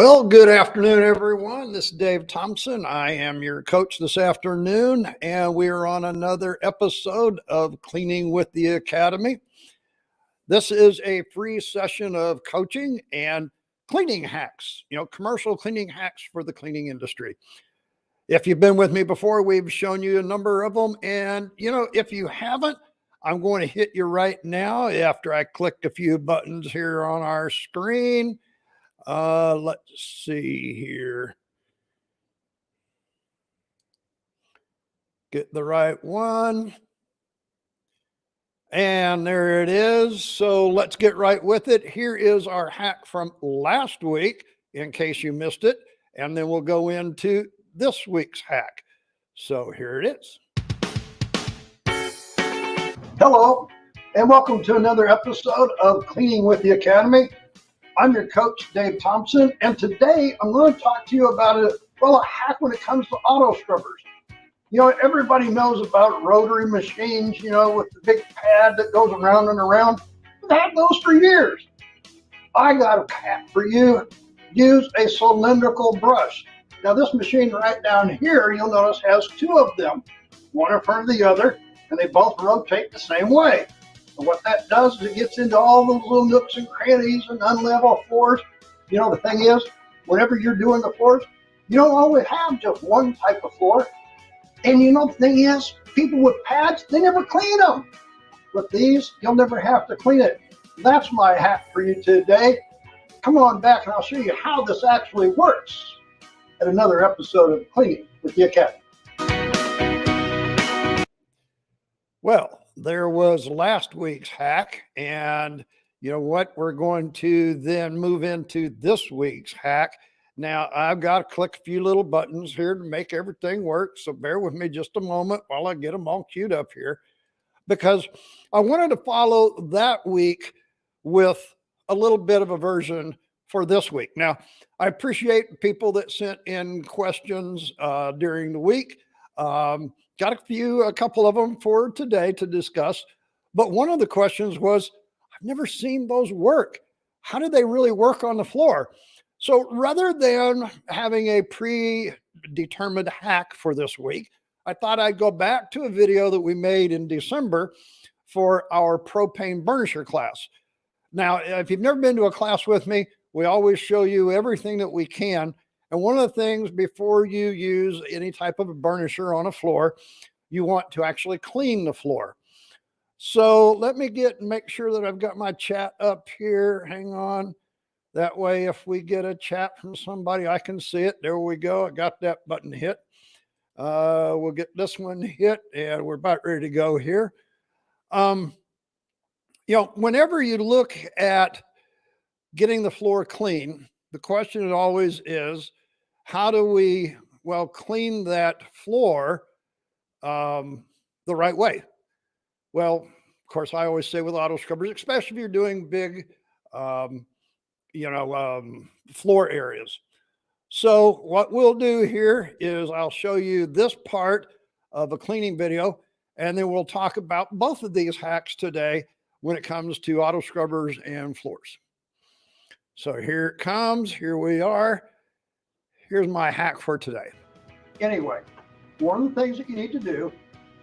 Well, good afternoon, everyone. This is Dave Thompson. I am your coach this afternoon, and we are on another episode of Cleaning with the Academy. This is a free session of coaching and cleaning hacks, commercial cleaning hacks for the cleaning industry. If you've been with me before, we've shown you a number of them. And, if you haven't, I'm going to hit you right now after I click a few buttons here on our screen. Let's see here. Get the right one. And there it is. So let's get right with it. Here is our hack from last week, in case you missed it. And then we'll go into this week's hack. So here it is. Hello, and welcome to another episode of Cleaning with the Academy. I'm your coach, Dave Thompson, and today I'm going to talk to you about a hack when it comes to auto scrubbers. Everybody knows about rotary machines, with the big pad that goes around and around. We've had those for years. I got a hack for you. Use a cylindrical brush. Now this machine right down here, you'll notice has two of them, one in front of the other, and they both rotate the same way. And what that does is it gets into all those little nooks and crannies and unlevel floors. The thing is, whenever you're doing the floors, you don't always have just one type of floor. And the thing is, people with pads, they never clean them. With these, you'll never have to clean it. That's my hack for you today. Come on back and I'll show you how this actually works at another episode of Cleaning with the Academy. Well, there was last week's hack, and you know what? We're going to then move into this week's hack. Now, I've got to click a few little buttons here to make everything work, so bear with me just a moment while I get them all queued up here, because I wanted to follow that week with a little bit of a version for this week. Now, I appreciate people that sent in questions during the week. Got a couple of them for today to discuss. But one of the questions was, I've never seen those work. How do they really work on the floor? So rather than having a predetermined hack for this week, I thought I'd go back to a video that we made in December for our propane burnisher class. Now, if you've never been to a class with me, we always show you everything that we can. And one of the things before you use any type of a burnisher on a floor, you want to actually clean the floor. So let me make sure that I've got my chat up here. Hang on. That way, if we get a chat from somebody, I can see it. There we go. I got that button hit. We'll get this one hit, and we're about ready to go here. Whenever you look at getting the floor clean, the question always is, how do we, clean that floor the right way? Well, of course, I always say with auto scrubbers, especially if you're doing big, floor areas. So what we'll do here is I'll show you this part of a cleaning video, and then we'll talk about both of these hacks today when it comes to auto scrubbers and floors. So here it comes. Here we are. Here's my hack for today. Anyway, one of the things that you need to do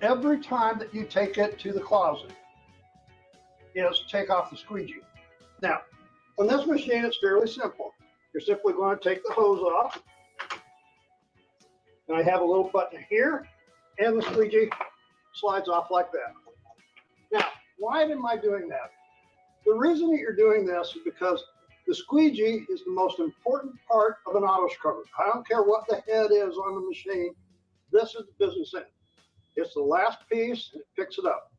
every time that you take it to the closet is take off the squeegee. Now, on this machine, it's fairly simple. You're simply going to take the hose off. And I have a little button here, and the squeegee slides off like that. Now, why am I doing that? The reason that you're doing this is because the squeegee is the most important part of an auto scrubber. I don't care what the head is on the machine. This is the business end. It's the last piece, and it picks it up.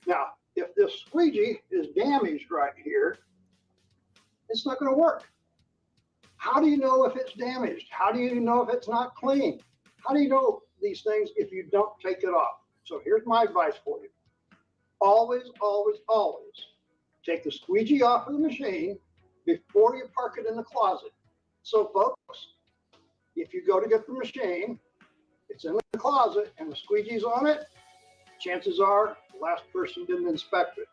Now, if this squeegee is damaged right here, it's not going to work. How do you know if it's damaged? How do you know if it's not clean? How do you know these things if you don't take it off? So here's my advice for you. Always, always, always take the squeegee off of the machine before you park it in the closet. So folks, if you go to get the machine, it's in the closet and the squeegee's on it, chances are the last person didn't inspect it.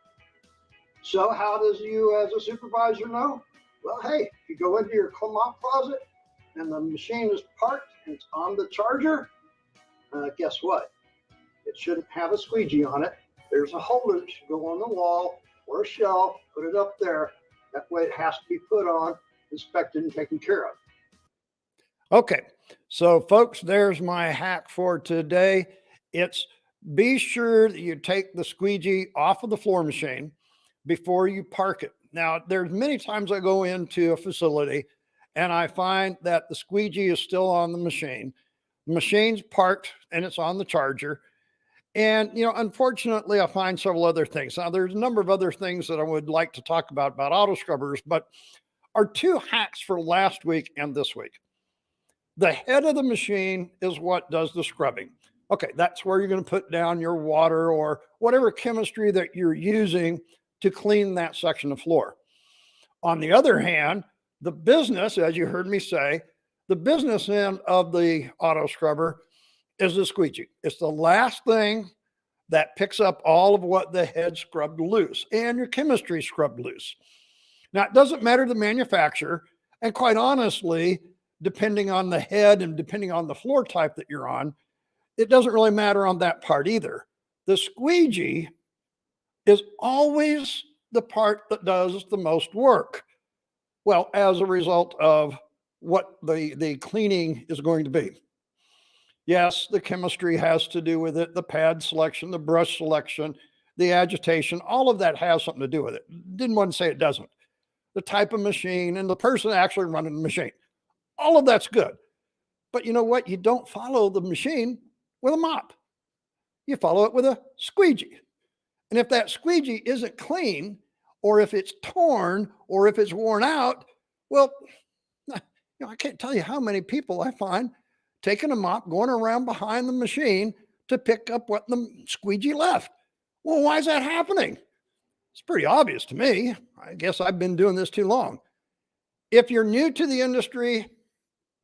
So how does you as a supervisor know? Well, hey, if you go into your mop closet and the machine is parked and it's on the charger, guess what? It shouldn't have a squeegee on it. There's a holder that should go on the wall or a shelf, put it up there. That way it has to be put on, inspected, and taken care of. Okay, so folks, there's my hack for today. It's be sure that you take the squeegee off of the floor machine before you park it. Now, there's many times I go into a facility and I find that the squeegee is still on the machine. The machine's parked and it's on the charger. And, unfortunately, I find several other things. Now, there's a number of other things that I would like to talk about auto scrubbers, but our two hacks for last week and this week. The head of the machine is what does the scrubbing. Okay, that's where you're going to put down your water or whatever chemistry that you're using to clean that section of floor. On the other hand, the business, as you heard me say, the business end of the auto scrubber is the squeegee. It's the last thing that picks up all of what the head scrubbed loose and your chemistry scrubbed loose. Now, it doesn't matter the manufacturer, and quite honestly, depending on the head and depending on the floor type that you're on, it doesn't really matter on that part either. The squeegee is always the part that does the most work. Well, as a result of what the cleaning is going to be. Yes, the chemistry has to do with it, the pad selection, the brush selection, the agitation, all of that has something to do with it. Didn't want to say it doesn't. The type of machine and the person actually running the machine. All of that's good. But you know what? You don't follow the machine with a mop. You follow it with a squeegee. And if that squeegee isn't clean, or if it's torn, or if it's worn out, well, I can't tell you how many people I find taking a mop, going around behind the machine to pick up what the squeegee left. Well, why is that happening? It's pretty obvious to me. I guess I've been doing this too long. If you're new to the industry,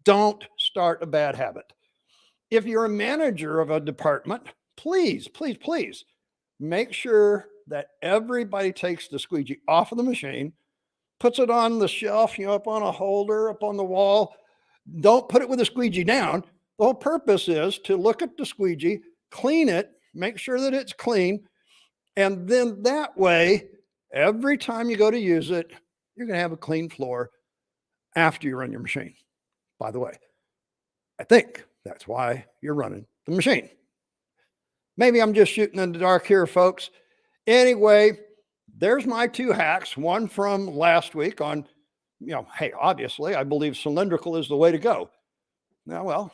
don't start a bad habit. If you're a manager of a department, please, please, please make sure that everybody takes the squeegee off of the machine, puts it on the shelf, up on a holder, up on the wall. Don't put it with the squeegee down. The whole purpose is to look at the squeegee, clean it, make sure that it's clean. And then that way, every time you go to use it, you're going to have a clean floor after you run your machine. By the way, I think that's why you're running the machine. Maybe I'm just shooting in the dark here, folks. Anyway, there's my two hacks. One from last week on, hey, obviously, I believe cylindrical is the way to go. Now, well,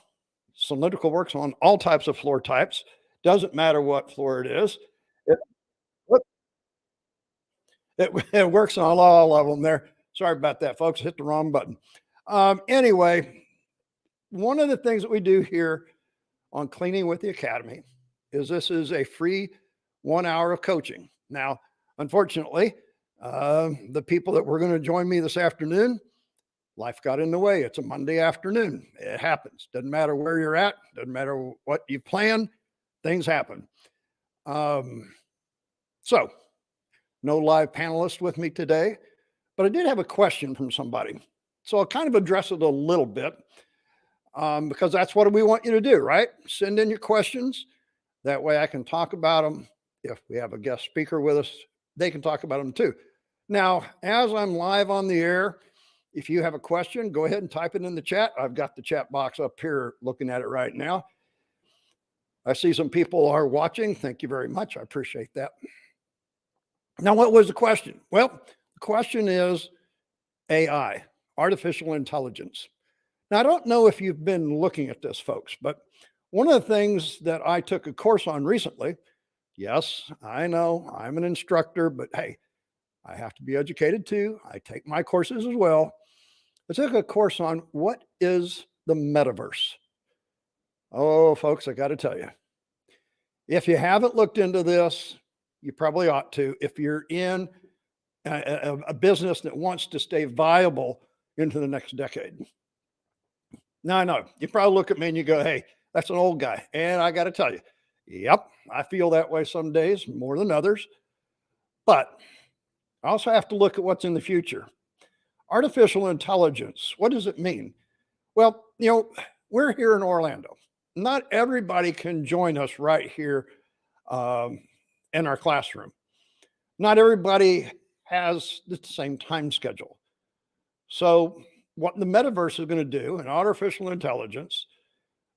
cylindrical works on all types of floor types. Doesn't matter what floor it is. It works on all of them there. Sorry about that, folks. Hit the wrong button. Anyway, one of the things that we do here on Cleaning with the Academy is this is a free 1 hour of coaching. Now, unfortunately, the people that were going to join me this afternoon, life got in the way. It's a Monday afternoon. It happens. Doesn't matter where you're at. Doesn't matter what you plan. Things happen. So no live panelist with me today, but I did have a question from somebody. So I'll kind of address it a little bit because that's what we want you to do, right? Send in your questions. That way I can talk about them. If we have a guest speaker with us, they can talk about them too. Now, as I'm live on the air, if you have a question, go ahead and type it in the chat. I've got the chat box up here looking at it right now. I see some people are watching. Thank you very much. I appreciate that. Now, what was the question? Well, the question is AI, artificial intelligence. Now, I don't know if you've been looking at this, folks, but one of the things that I took a course on recently, yes, I know I'm an instructor, but hey, I have to be educated too. I take my courses as well. I took a course on what is the metaverse. Oh, folks, I got to tell you, if you haven't looked into this, you probably ought to. If you're in a business that wants to stay viable into the next decade. Now, I know you probably look at me and you go, hey, that's an old guy. And I got to tell you, yep, I feel that way some days more than others. But I also have to look at what's in the future. Artificial intelligence, what does it mean? Well, we're here in Orlando. Not everybody can join us right here um, in our classroom. Not everybody has the same time schedule. So, what the metaverse is going to do, and artificial intelligence,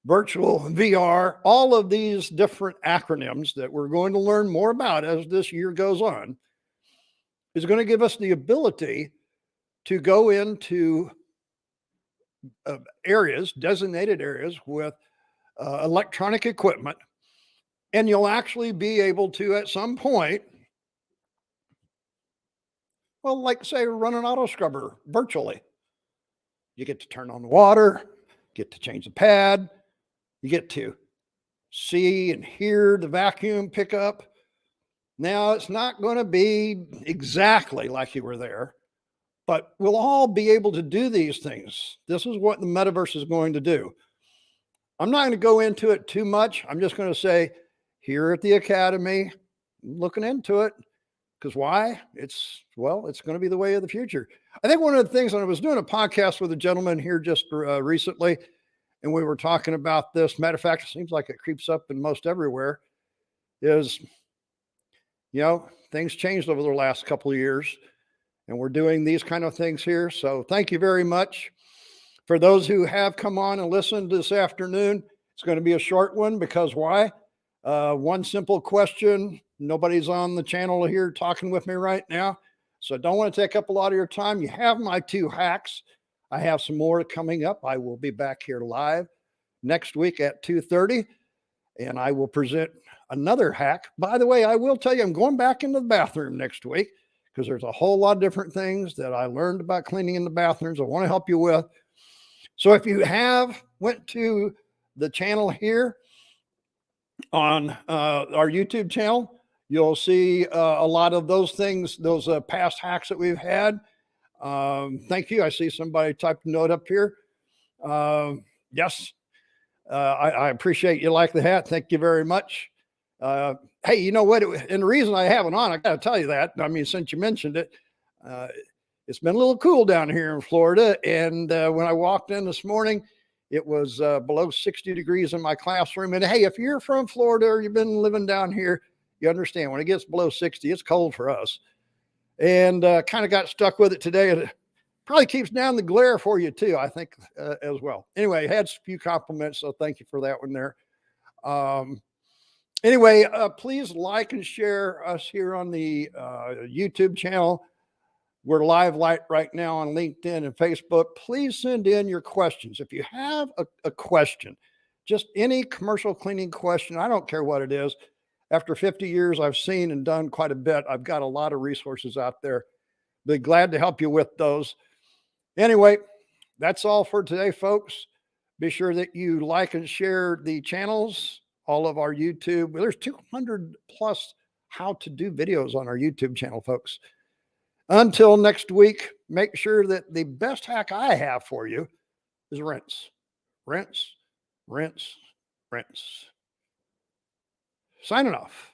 virtual VR, all of these different acronyms that we're going to learn more about as this year goes on, is going to give us the ability to go into areas, designated areas with electronic equipment, and you'll actually be able to, at some point, well, like say, run an auto scrubber virtually. You get to turn on the water, get to change the pad, you get to see and hear the vacuum pick up. Now, it's not going to be exactly like you were there, but we'll all be able to do these things. This is what the metaverse is going to do. I'm not going to go into it too much. I'm just going to say here at the Academy, looking into it. Because why? It's going to be the way of the future. I think one of the things, when I was doing a podcast with a gentleman here just recently, and we were talking about this, matter of fact, it seems like it creeps up in most everywhere, is, things changed over the last couple of years, and we're doing these kind of things here. So thank you very much. For those who have come on and listened this afternoon, it's going to be a short one because why? One simple question. Nobody's on the channel here talking with me right now, so don't want to take up a lot of your time. You have my 2 hacks. I have some more coming up. I will be back here live next week at 2:30, and I will present another hack. By the way, I will tell you, I'm going back into the bathroom next week because there's a whole lot of different things that I learned about cleaning in the bathrooms I want to help you with. So if you went to the channel here on our YouTube channel, you'll see a lot of those things, those past hacks that we've had. Thank you. I see somebody typed a note up here. Yes, I appreciate you like the hat. Thank you very much. Hey, you know what? And the reason I have it on, I got to tell you that. I mean, since you mentioned it, it's been a little cool down here in Florida. And when I walked in this morning, it was below 60 degrees in my classroom. And hey, if you're from Florida or you've been living down here, you understand when it gets below 60, it's cold for us. And kind of got stuck with it today. It probably keeps down the glare for you too, I think, as well. Anyway, had a few compliments, so thank you for that one there. Anyway, please like and share us here on the YouTube channel. We're live right now on LinkedIn and Facebook. Please send in your questions. If you have a question, just any commercial cleaning question, I don't care what it is. After 50 years, I've seen and done quite a bit. I've got a lot of resources out there. Be glad to help you with those. Anyway, that's all for today, folks. Be sure that you like and share the channels, all of our YouTube. There's 200 plus how to do videos on our YouTube channel, folks. Until next week, make sure that the best hack I have for you is rinse, rinse, rinse, rinse. Signing off.